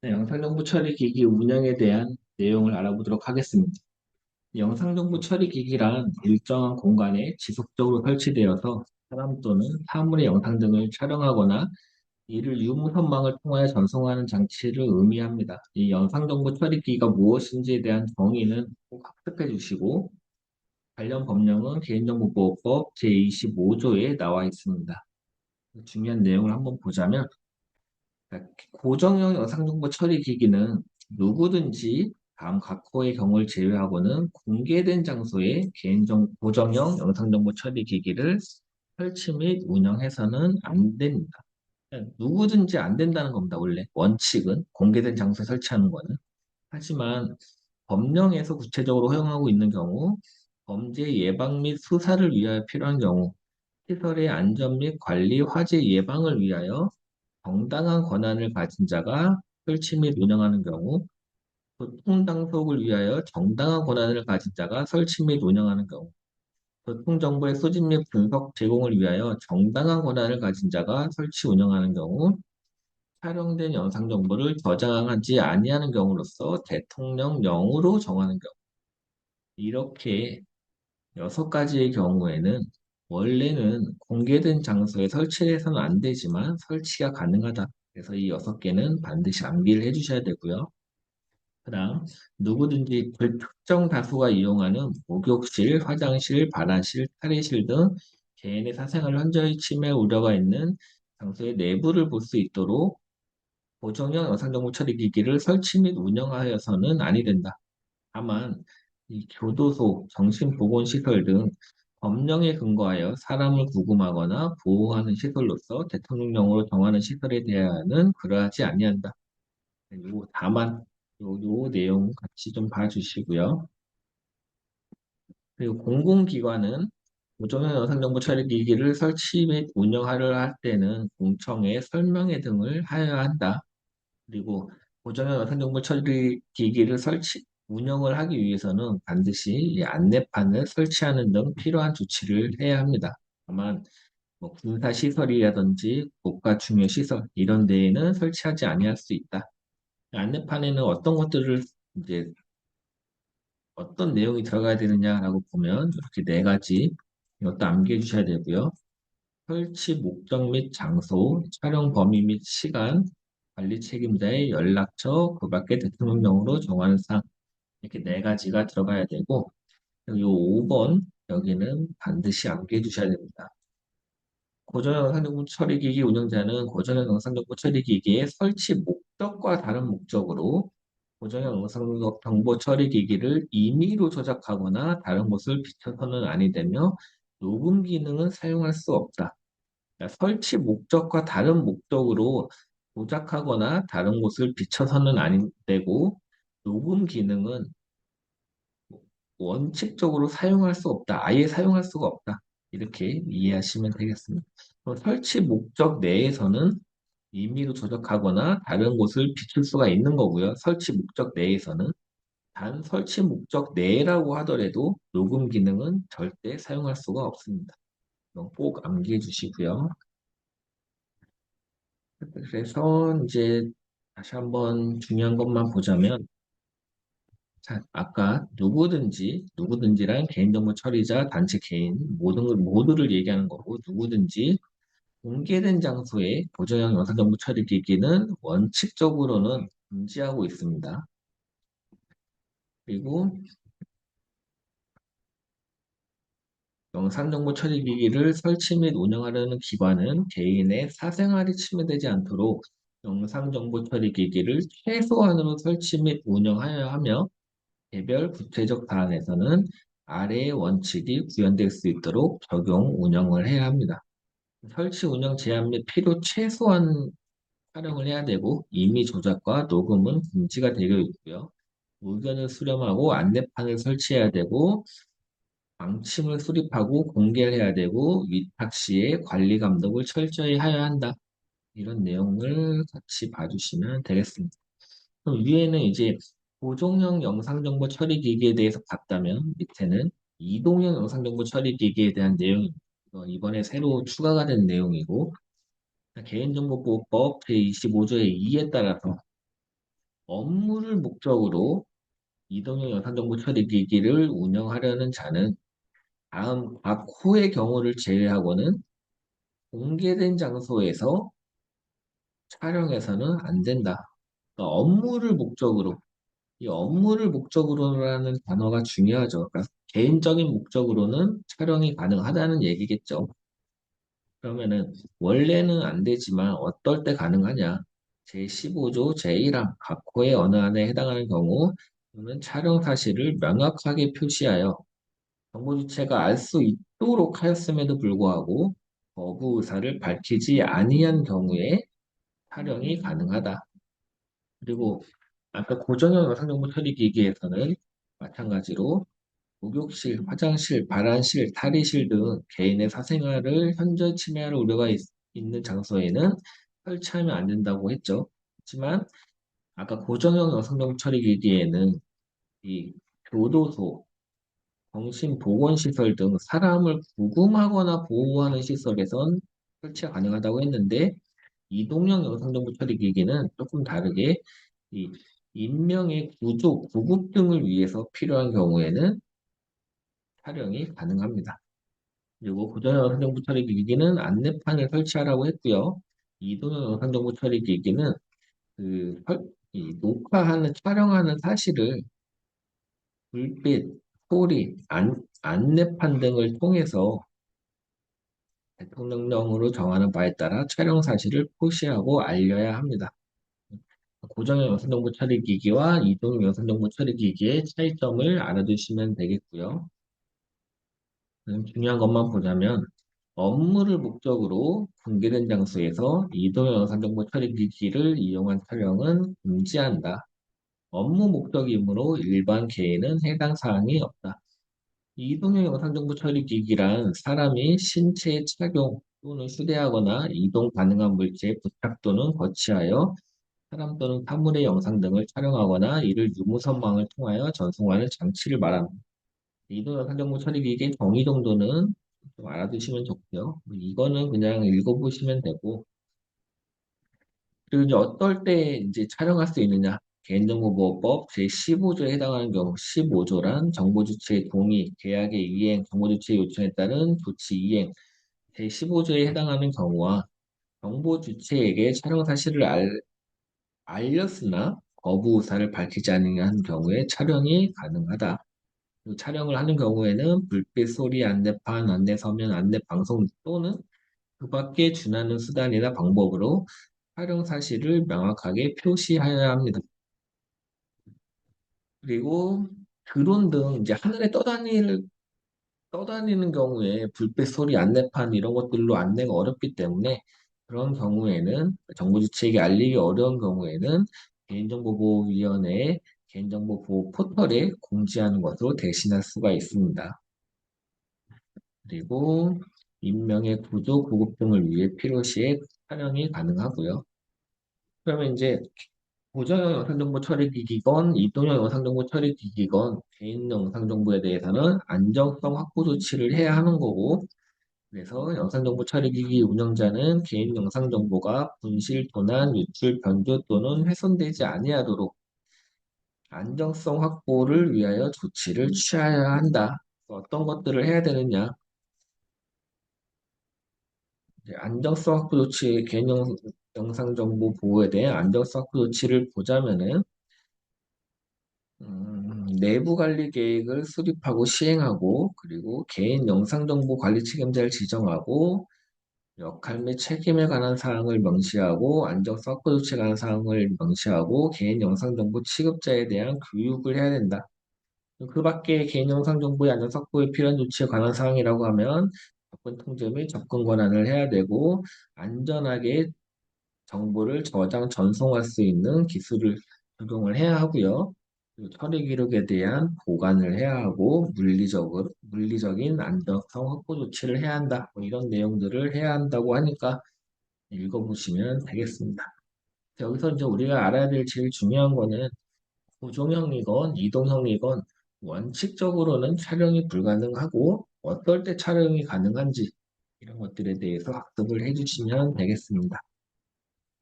네, 영상정보 처리 기기 운영에 대한 내용을 알아보도록 하겠습니다. 영상정보 처리 기기란 일정한 공간에 지속적으로 설치되어서 사람 또는 사물의 영상 등을 촬영하거나 이를 유무선망을 통하여 전송하는 장치를 의미합니다. 이 영상정보 처리 기기가 무엇인지에 대한 정의는 꼭 학습해 주시고 관련 법령은 개인정보보호법 제25조에 나와 있습니다. 중요한 내용을 한번 보자면 고정형 영상정보 처리 기기는 누구든지 다음 각 호의 경우를 제외하고는 공개된 장소에 고정형 영상정보 처리 기기를 설치 및 운영해서는 안 됩니다. 누구든지 안 된다는 겁니다. 원래 원칙은 공개된 장소에 설치하는 거는. 하지만 법령에서 구체적으로 허용하고 있는 경우 범죄 예방 및 수사를 위하여 필요한 경우 시설의 안전 및 관리 화재 예방을 위하여 정당한 권한을 가진 자가 설치 및 운영하는 경우, 교통당국을 위하여 정당한 권한을 가진 자가 설치 및 운영하는 경우, 교통정보의 수집 및 분석 제공을 위하여 정당한 권한을 가진 자가 설치 운영하는 경우, 촬영된 영상 정보를 저장하지 아니하는 경우로서 대통령령으로 정하는 경우. 이렇게 6가지의 경우에는 원래는 공개된 장소에 설치해서는 안 되지만 설치가 가능하다. 그래서 이 6개는 반드시 암기를 해주셔야 되고요. 그다음 누구든지 불특정 다수가 이용하는 목욕실, 화장실, 발화실, 탈의실 등 개인의 사생활을 현저히 침해 우려가 있는 장소의 내부를 볼 수 있도록 고정형 영상정보 처리 기기를 설치 및 운영하여서는 아니 된다. 다만 이 교도소, 정신보건시설 등 법령에 근거하여 사람을 구금하거나 보호하는 시설로서 대통령령으로 정하는 시설에 대하여는 그러하지 아니한다. 다만 요 내용 같이 좀 봐주시고요. 그리고 공공기관은 고정형 영상정보 처리 기기를 설치 및 운영하려 할 때는 공청회, 설명회 등을 하여야 한다. 그리고 고정형 영상정보 처리 기기를 운영을 하기 위해서는 반드시 이 안내판을 설치하는 등 필요한 조치를 해야 합니다. 다만 뭐 군사 시설이라든지 국가 중요 시설 이런 데에는 설치하지 아니할 수 있다. 안내판에는 어떤 것들을 이제 어떤 내용이 들어가야 되느냐라고 보면 이렇게 4가지 이것도 암기해 주셔야 되고요. 설치 목적 및 장소, 촬영 범위 및 시간, 관리 책임자의 연락처, 그 밖에 대통령령으로 정하는 사항 이렇게 4가지가 들어가야 되고 여기 5번 여기는 반드시 암기해 주셔야 됩니다. 고전형 영상정보 처리기기 운영자는 고전형 영상정보 처리기기의 설치 목적과 다른 목적으로 고전형 영상정보 처리기기를 임의로 조작하거나 다른 곳을 비춰서는 아니 되며 녹음 기능은 사용할 수 없다. 그러니까 설치 목적과 다른 목적으로 조작하거나 다른 곳을 비춰서는 안 되고 녹음 기능은 원칙적으로 사용할 수 없다. 아예 사용할 수가 없다. 이렇게 이해하시면 되겠습니다. 그럼 설치 목적 내에서는 임의로 조작하거나 다른 곳을 비출 수가 있는 거고요. 설치 목적 내에서는 단 설치 목적 내라고 하더라도 녹음 기능은 절대 사용할 수가 없습니다. 이건 꼭 암기해 주시고요. 그래서 이제 다시 한번 중요한 것만 보자면 자, 아까 누구든지란 개인정보 처리자, 단체 개인, 모두를 얘기하는 거고, 누구든지 공개된 장소에 보조형 영상정보 처리 기기는 원칙적으로는 금지하고 있습니다. 그리고 영상정보 처리 기기를 설치 및 운영하려는 기관은 개인의 사생활이 침해되지 않도록 영상정보 처리 기기를 최소한으로 설치 및 운영하여야 하며 개별 구체적 사안에서는 아래의 원칙이 구현될 수 있도록 적용, 운영을 해야 합니다. 설치, 운영 제한 및 필요 최소한 촬영을 해야 되고 임의 조작과 녹음은 금지가 되어 있고요. 의견을 수렴하고 안내판을 설치해야 되고 방침을 수립하고 공개를 해야 되고 위탁 시에 관리 감독을 철저히 하여야 한다. 이런 내용을 같이 봐주시면 되겠습니다. 그럼 위에는 이제 고정형 영상정보 처리 기기에 대해서 봤다면 밑에는 이동형 영상정보 처리 기기에 대한 내용입니다. 이번에 새로 추가가 된 내용이고 개인정보보호법 제25조의 2에 따라서 업무를 목적으로 이동형 영상정보 처리기기를 운영하려는 자는 다음 각 호의 경우를 제외하고는 공개된 장소에서 촬영해서는 안 된다. 그러니까 업무를 목적으로, 이 업무를 목적으로라는 단어가 중요하죠. 그러니까 개인적인 목적으로는 촬영이 가능하다는 얘기겠죠. 그러면은 원래는 안 되지만 어떨 때 가능하냐? 제15조 제1항 각 호의 어느 안에 해당하는 경우 또는 촬영 사실을 명확하게 표시하여 정보 주체가 알 수 있도록 하였음에도 불구하고 거부 의사를 밝히지 아니한 경우에 촬영이 가능하다. 그리고 아까 고정형 영상정보 처리 기기에서는 마찬가지로 목욕실, 화장실, 발안실, 탈의실 등 개인의 사생활을 현저히 침해할 우려가 있는 장소에는 설치하면 안 된다고 했죠. 하지만 아까 고정형 영상정보 처리 기기에는 이 교도소, 정신보건시설 등 사람을 구금하거나 보호하는 시설에선 설치가 가능하다고 했는데 이동형 영상정보 처리 기기는 조금 다르게 이 인명의 구조, 구급 등을 위해서 필요한 경우에는 촬영이 가능합니다. 그리고 고정형 영상정보 처리 기기는 안내판을 설치하라고 했고요. 이동형 영상정보 처리 기기는 이 녹화하는, 촬영하는 사실을 불빛, 소리, 안내판 등을 통해서 대통령령으로 정하는 바에 따라 촬영 사실을 표시하고 알려야 합니다. 고정형 영상정보 처리 기기와 이동형 영상정보 처리 기기의 차이점을 알아두시면 되겠고요. 중요한 것만 보자면 업무를 목적으로 공개된 장소에서 이동형 영상정보 처리 기기를 이용한 촬영은 금지한다. 업무 목적이므로 일반 개인은 해당 사항이 없다. 이동형 영상정보 처리 기기란 사람이 신체에 착용 또는 휴대하거나 이동 가능한 물체에 부착 또는 거치하여 사람 또는 사물의 영상 등을 촬영하거나 이를 유무선망을 통하여 전송하는 장치를 말합니다. 이동 영상정보 처리 기기의 정의 정도는 좀 알아두시면 좋고요. 이거는 그냥 읽어보시면 되고, 그리고 이제 어떨 때 이제 촬영할 수 있느냐? 개인정보보호법 제15조에 해당하는 경우 15조란 정보주체의 동의, 계약의 이행, 정보주체의 요청에 따른 조치 이행 제15조에 해당하는 경우와 정보주체에게 촬영 사실을 알렸으나 거부 의사를 밝히지 않은 경우에 촬영이 가능하다. 그리고 촬영을 하는 경우에는 불빛, 소리, 안내판, 안내서면, 안내방송 또는 그 밖에 준하는 수단이나 방법으로 촬영 사실을 명확하게 표시하여야 합니다. 그리고 드론 등 이제 하늘에 떠다니는 경우에 불빛, 소리, 안내판 이런 것들로 안내가 어렵기 때문에 그런 경우에는 정부 주체에게 알리기 어려운 경우에는 개인정보보호위원회의 개인정보보호 포털에 공지하는 것으로 대신할 수가 있습니다. 그리고 인명의 구조, 구급 등을 위해 필요시에 촬영이 가능하고요. 그러면 이제 고정형 영상정보 처리기기건 이동형 영상정보 처리기기건 개인 영상정보에 대해서는 안정성 확보 조치를 해야 하는 거고 그래서 영상정보 처리기기 운영자는 개인 영상정보가 분실, 도난, 유출, 변조 또는 훼손되지 아니하도록 안정성 확보를 위하여 조치를 취하여야 한다. 어떤 것들을 해야 되느냐? 이제 안정성 확보 조치, 개인 영상정보 보호에 대한 안정성 확보 조치를 보자면은 내부 관리 계획을 수립하고 시행하고 그리고 개인 영상정보 관리 책임자를 지정하고 역할 및 책임에 관한 사항을 명시하고 안정성 확보 조치에 관한 사항을 명시하고 개인 영상정보 취급자에 대한 교육을 해야 된다. 그 밖에 개인 영상정보의 안정성 확보에 필요한 조치에 관한 사항이라고 하면 접근 통제 및 접근 권한을 해야 되고 안전하게 정보를 저장, 전송할 수 있는 기술을 적용을 해야 하고요. 그리고 처리 기록에 대한 보관을 해야 하고 물리적인 안정성 확보 조치를 해야 한다. 뭐 이런 내용들을 해야 한다고 하니까 읽어보시면 되겠습니다. 여기서 이제 우리가 알아야 될 제일 중요한 거는 고정형이건 이동형이건 원칙적으로는 촬영이 불가능하고 어떨 때 촬영이 가능한지 이런 것들에 대해서 학습을 해주시면 되겠습니다.